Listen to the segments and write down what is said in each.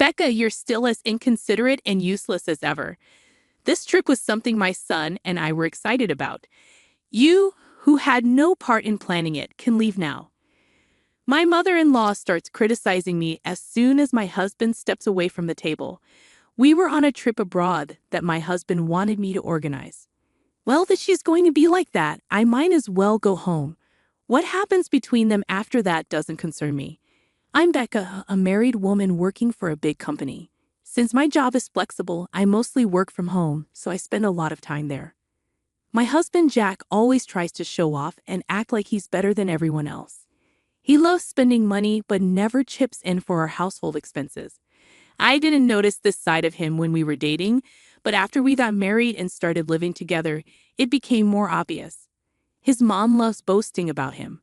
Becca, you're still as inconsiderate and useless as ever. This trip was something my son and I were excited about. You, who had no part in planning it, can leave now. My mother-in-law starts criticizing me as soon as my husband steps away from the table. We were on a trip abroad that my husband wanted me to organize. Well, that she's going to be like that, I might as well go home. What happens between them after that doesn't concern me. I'm Becca, a married woman working for a big company. Since my job is flexible, I mostly work from home, so I spend a lot of time there. My husband Jack always tries to show off and act like he's better than everyone else. He loves spending money but never chips in for our household expenses. I didn't notice this side of him when we were dating, but after we got married and started living together, it became more obvious. His mom loves boasting about him.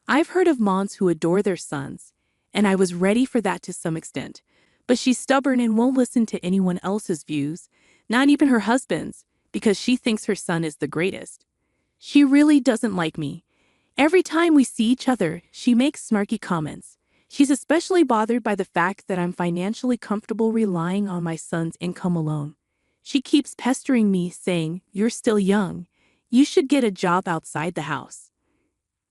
I've heard of moms who adore their sons, and I was ready for that to some extent, but she's stubborn and won't listen to anyone else's views, not even her husband's, because she thinks her son is the greatest. She really doesn't like me. Every time we see each other, she makes snarky comments. She's especially bothered by the fact that I'm financially comfortable relying on my son's income alone. She keeps pestering me, saying, "You're still young. You should get a job outside the house."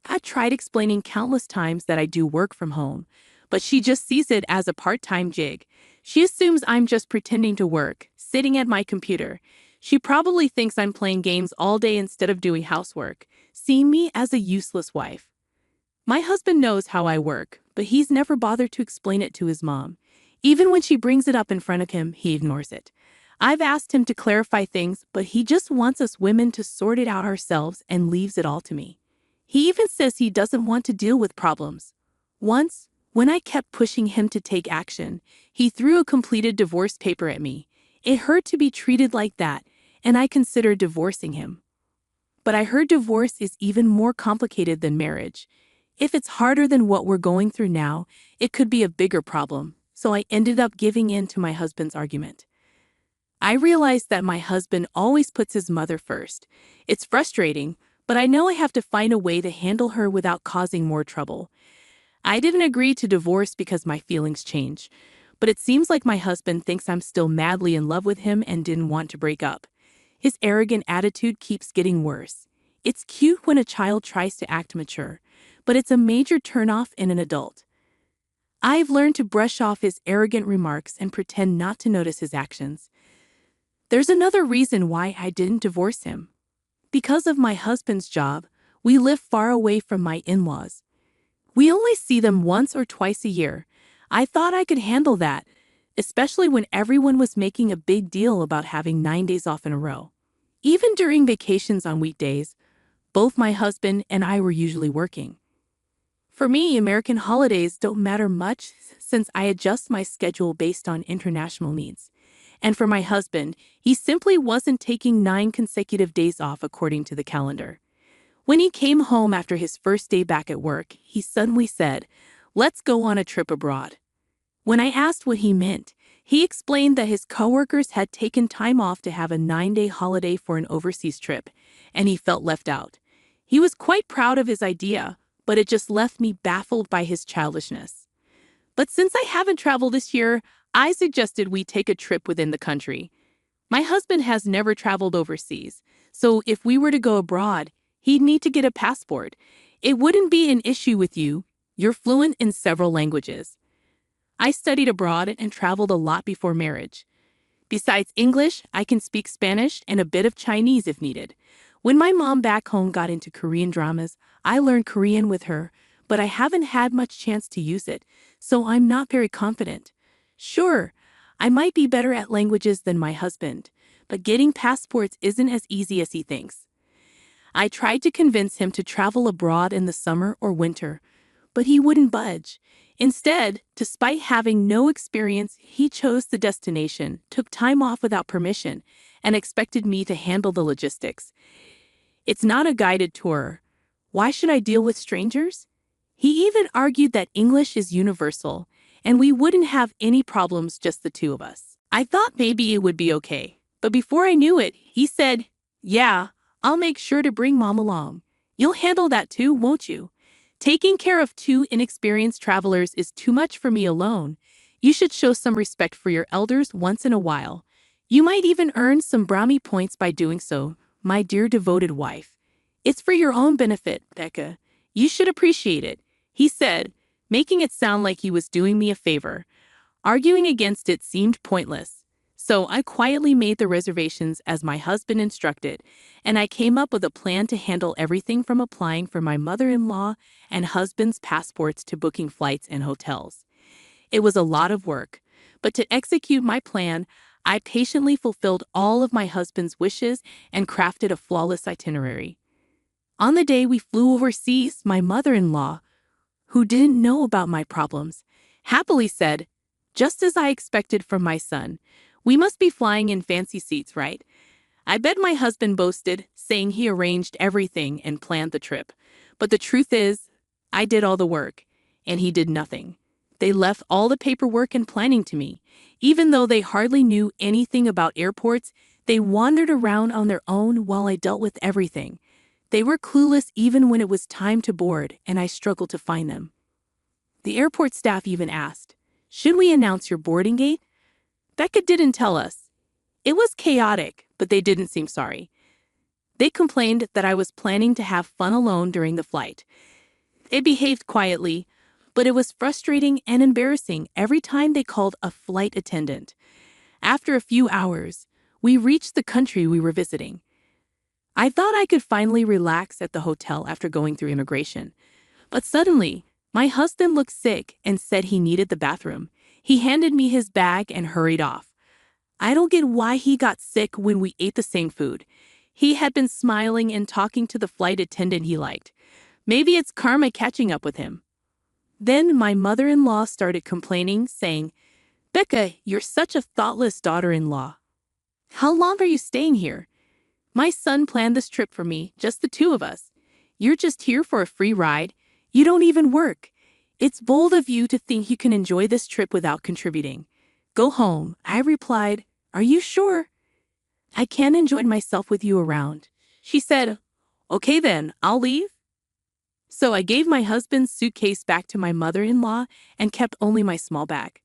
I tried explaining countless times that I do work from home, but she just sees it as a part-time gig. She assumes I'm just pretending to work, sitting at my computer. She probably thinks I'm playing games all day instead of doing housework, seeing me as a useless wife. My husband knows how I work, but he's never bothered to explain it to his mom. Even when she brings it up in front of him, he ignores it. I've asked him to clarify things, but he just wants us women to sort it out ourselves and leaves it all to me. He even says he doesn't want to deal with problems. Once, when I kept pushing him to take action, he threw a completed divorce paper at me. It hurt to be treated like that, and I considered divorcing him. But I heard divorce is even more complicated than marriage. If it's harder than what we're going through now, it could be a bigger problem, so I ended up giving in to my husband's argument. I realized that my husband always puts his mother first. It's frustrating, but I know I have to find a way to handle her without causing more trouble. I didn't agree to divorce because my feelings change, but it seems like my husband thinks I'm still madly in love with him and didn't want to break up. His arrogant attitude keeps getting worse. It's cute when a child tries to act mature, but it's a major turnoff in an adult. I've learned to brush off his arrogant remarks and pretend not to notice his actions. There's another reason why I didn't divorce him. Because of my husband's job, we live far away from my in-laws. We only see them once or twice a year. I thought I could handle that, especially when everyone was making a big deal about having 9 days off in a row. Even during vacations on weekdays, both my husband and I were usually working. For me, American holidays don't matter much since I adjust my schedule based on international needs. And for my husband, he simply wasn't taking 9 consecutive days off according to the calendar. When he came home after his first day back at work, he suddenly said, "Let's go on a trip abroad." When I asked what he meant, he explained that his coworkers had taken time off to have a 9-day holiday for an overseas trip, and he felt left out. He was quite proud of his idea, but it just left me baffled by his childishness. But since I haven't traveled this year, I suggested we take a trip within the country. My husband has never traveled overseas, so if we were to go abroad, he'd need to get a passport. It wouldn't be an issue with you. You're fluent in several languages. I studied abroad and traveled a lot before marriage. Besides English, I can speak Spanish and a bit of Chinese if needed. When my mom back home got into Korean dramas, I learned Korean with her, but I haven't had much chance to use it, so I'm not very confident. Sure, I might be better at languages than my husband, but getting passports isn't as easy as he thinks. I tried to convince him to travel abroad in the summer or winter, but he wouldn't budge. Instead, despite having no experience, he chose the destination, took time off without permission, and expected me to handle the logistics. It's not a guided tour. Why should I deal with strangers? He even argued that English is universal, and we wouldn't have any problems just the two of us. I thought maybe it would be okay, but before I knew it, he said, "Yeah, I'll make sure to bring Mom along. You'll handle that too, won't you? Taking care of 2 inexperienced travelers is too much for me alone. You should show some respect for your elders once in a while. You might even earn some brownie points by doing so, my dear devoted wife. It's for your own benefit, Becca. You should appreciate it, he said, making it sound like he was doing me a favor. Arguing against it seemed pointless. So I quietly made the reservations as my husband instructed, and I came up with a plan to handle everything from applying for my mother-in-law and husband's passports to booking flights and hotels. It was a lot of work, but to execute my plan, I patiently fulfilled all of my husband's wishes and crafted a flawless itinerary. On the day we flew overseas, my mother-in-law, who didn't know about my problems, happily said, just as I expected from my son, we must be flying in fancy seats, right? I bet my husband boasted, saying he arranged everything and planned the trip. But the truth is, I did all the work, and he did nothing. They left all the paperwork and planning to me. Even though they hardly knew anything about airports, they wandered around on their own while I dealt with everything. They were clueless even when it was time to board, and I struggled to find them. The airport staff even asked, should we announce your boarding gate? Becca didn't tell us. It was chaotic, but they didn't seem sorry. They complained that I was planning to have fun alone during the flight. They behaved quietly, but it was frustrating and embarrassing every time they called a flight attendant. After a few hours, we reached the country we were visiting. I thought I could finally relax at the hotel after going through immigration. But suddenly, my husband looked sick and said he needed the bathroom. He handed me his bag and hurried off. I don't get why he got sick when we ate the same food. He had been smiling and talking to the flight attendant he liked. Maybe it's karma catching up with him. Then my mother-in-law started complaining, saying, Becca, you're such a thoughtless daughter-in-law. How long are you staying here? My son planned this trip for me, just the two of us. You're just here for a free ride. You don't even work. It's bold of you to think you can enjoy this trip without contributing. Go home, I replied. Are you sure? I can't enjoy myself with you around. She said, okay then, I'll leave. So I gave my husband's suitcase back to my mother-in-law and kept only my small bag.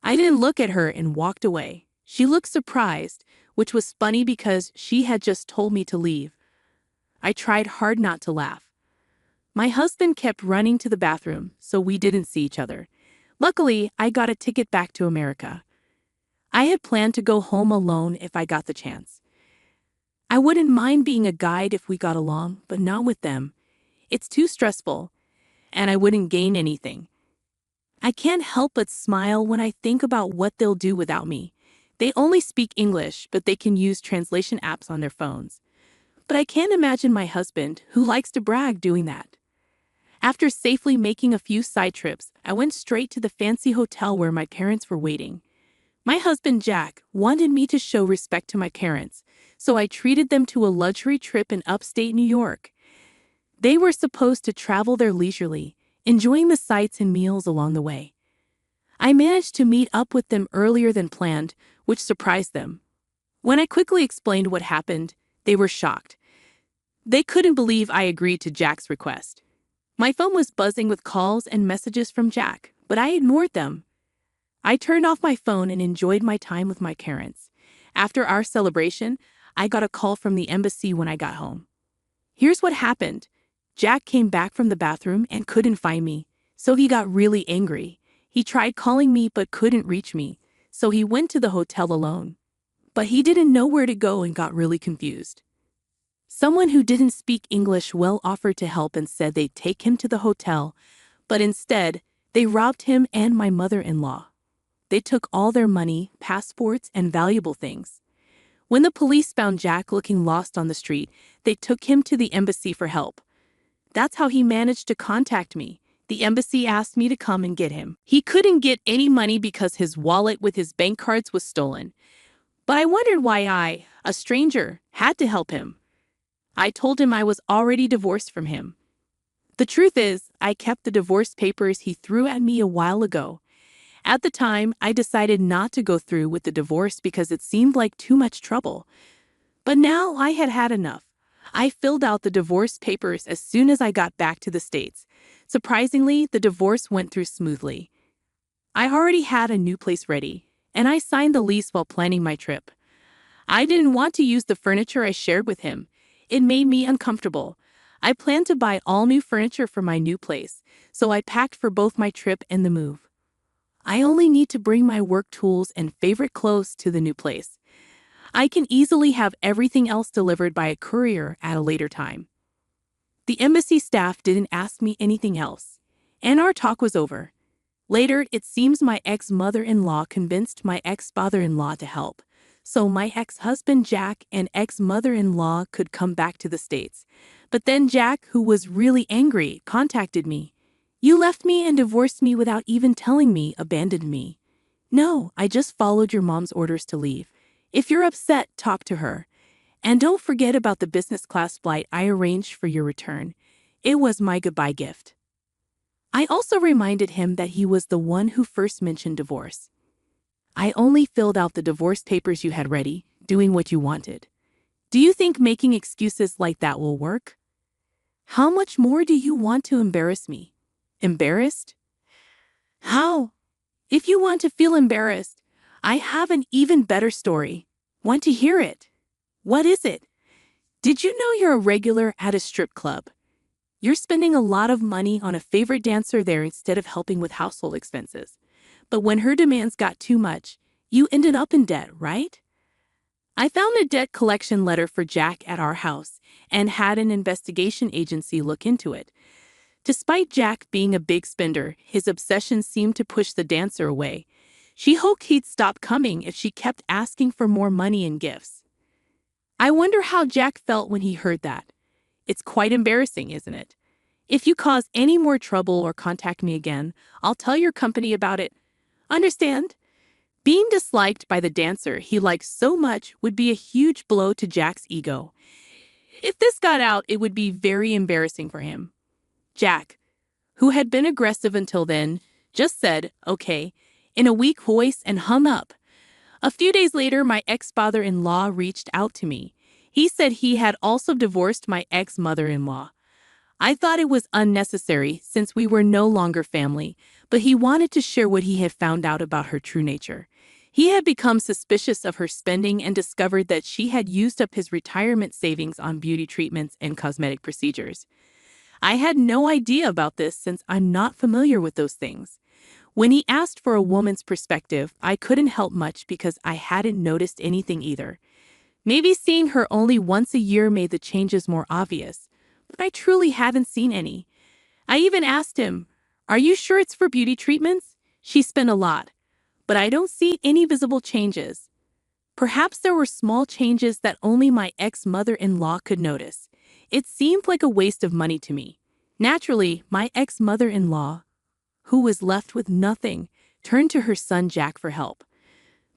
I didn't look at her and walked away. She looked surprised, which was funny because she had just told me to leave. I tried hard not to laugh. My husband kept running to the bathroom, so we didn't see each other. Luckily, I got a ticket back to America. I had planned to go home alone if I got the chance. I wouldn't mind being a guide if we got along, but not with them. It's too stressful, and I wouldn't gain anything. I can't help but smile when I think about what they'll do without me. They only speak English, but they can use translation apps on their phones. But I can't imagine my husband, who likes to brag, doing that. After safely making a few side trips, I went straight to the fancy hotel where my parents were waiting. My husband, Jack, wanted me to show respect to my parents, so I treated them to a luxury trip in upstate New York. They were supposed to travel there leisurely, enjoying the sights and meals along the way. I managed to meet up with them earlier than planned, which surprised them. When I quickly explained what happened, they were shocked. They couldn't believe I agreed to Jack's request. My phone was buzzing with calls and messages from Jack, but I ignored them. I turned off my phone and enjoyed my time with my parents. After our celebration, I got a call from the embassy when I got home. Here's what happened. Jack came back from the bathroom and couldn't find me, so he got really angry. He tried calling me but couldn't reach me, so he went to the hotel alone. But he didn't know where to go and got really confused. Someone who didn't speak English well offered to help and said they'd take him to the hotel, but instead, they robbed him and my mother-in-law. They took all their money, passports, and valuable things. When the police found Jack looking lost on the street, they took him to the embassy for help. That's how he managed to contact me. The embassy asked me to come and get him. He couldn't get any money because his wallet with his bank cards was stolen. But I wondered why I, a stranger, had to help him. I told him I was already divorced from him. The truth is, I kept the divorce papers he threw at me a while ago. At the time, I decided not to go through with the divorce because it seemed like too much trouble. But now I had had enough. I filled out the divorce papers as soon as I got back to the States. Surprisingly, the divorce went through smoothly. I already had a new place ready, and I signed the lease while planning my trip. I didn't want to use the furniture I shared with him. It made me uncomfortable. I planned to buy all new furniture for my new place, so I packed for both my trip and the move. I only need to bring my work tools and favorite clothes to the new place. I can easily have everything else delivered by a courier at a later time. The embassy staff didn't ask me anything else, and our talk was over. Later, it seems my ex-mother-in-law convinced my ex-father-in-law to help, so my ex-husband Jack and ex-mother-in-law could come back to the States. But then Jack, who was really angry, contacted me. "You left me and divorced me without even telling me, abandoned me." "No, I just followed your mom's orders to leave. If you're upset, talk to her. And don't forget about the business class flight I arranged for your return. It was my goodbye gift." I also reminded him that he was the one who first mentioned divorce. "I only filled out the divorce papers you had ready, doing what you wanted. Do you think making excuses like that will work? How much more do you want to embarrass me?" Embarrassed? How? If you want to feel embarrassed, I have an even better story. Want to hear it? What is it? Did you know you're a regular at a strip club? You're spending a lot of money on a favorite dancer there instead of helping with household expenses. But when her demands got too much, you ended up in debt, right? I found a debt collection letter for Jack at our house and had an investigation agency look into it. Despite Jack being a big spender, his obsession seemed to push the dancer away. She hoped he'd stop coming if she kept asking for more money and gifts. I wonder how Jack felt when he heard that. It's quite embarrassing, isn't it? If you cause any more trouble or contact me again, I'll tell your company about it. Understand? Being disliked by the dancer he liked so much would be a huge blow to Jack's ego. If this got out, it would be very embarrassing for him. Jack, who had been aggressive until then, just said, "Okay," in a weak voice and hung up. A few days later, my ex-father-in-law reached out to me. He said he had also divorced my ex-mother-in-law. I thought it was unnecessary since we were no longer family, but he wanted to share what he had found out about her true nature. He had become suspicious of her spending and discovered that she had used up his retirement savings on beauty treatments and cosmetic procedures. I had no idea about this since I'm not familiar with those things. When he asked for a woman's perspective, I couldn't help much because I hadn't noticed anything either. Maybe seeing her only once a year made the changes more obvious, but I truly hadn't seen any. I even asked him, "Are you sure it's for beauty treatments? She spent a lot, but I don't see any visible changes." Perhaps there were small changes that only my ex-mother-in-law could notice. It seemed like a waste of money to me. Naturally, my ex-mother-in-law, who was left with nothing, turned to her son Jack for help.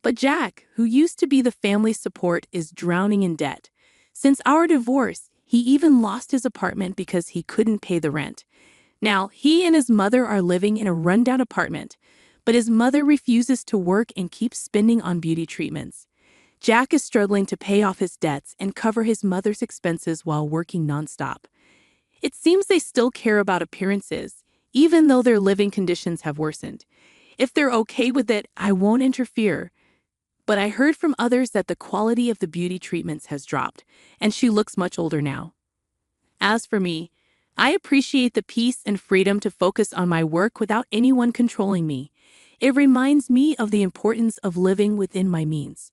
But Jack, who used to be the family support, is drowning in debt. Since our divorce, he even lost his apartment because he couldn't pay the rent. Now, he and his mother are living in a rundown apartment, but his mother refuses to work and keeps spending on beauty treatments. Jack is struggling to pay off his debts and cover his mother's expenses while working nonstop. It seems they still care about appearances, even though their living conditions have worsened. If they're okay with it, I won't interfere. But I heard from others that the quality of the beauty treatments has dropped, and she looks much older now. As for me, I appreciate the peace and freedom to focus on my work without anyone controlling me. It reminds me of the importance of living within my means.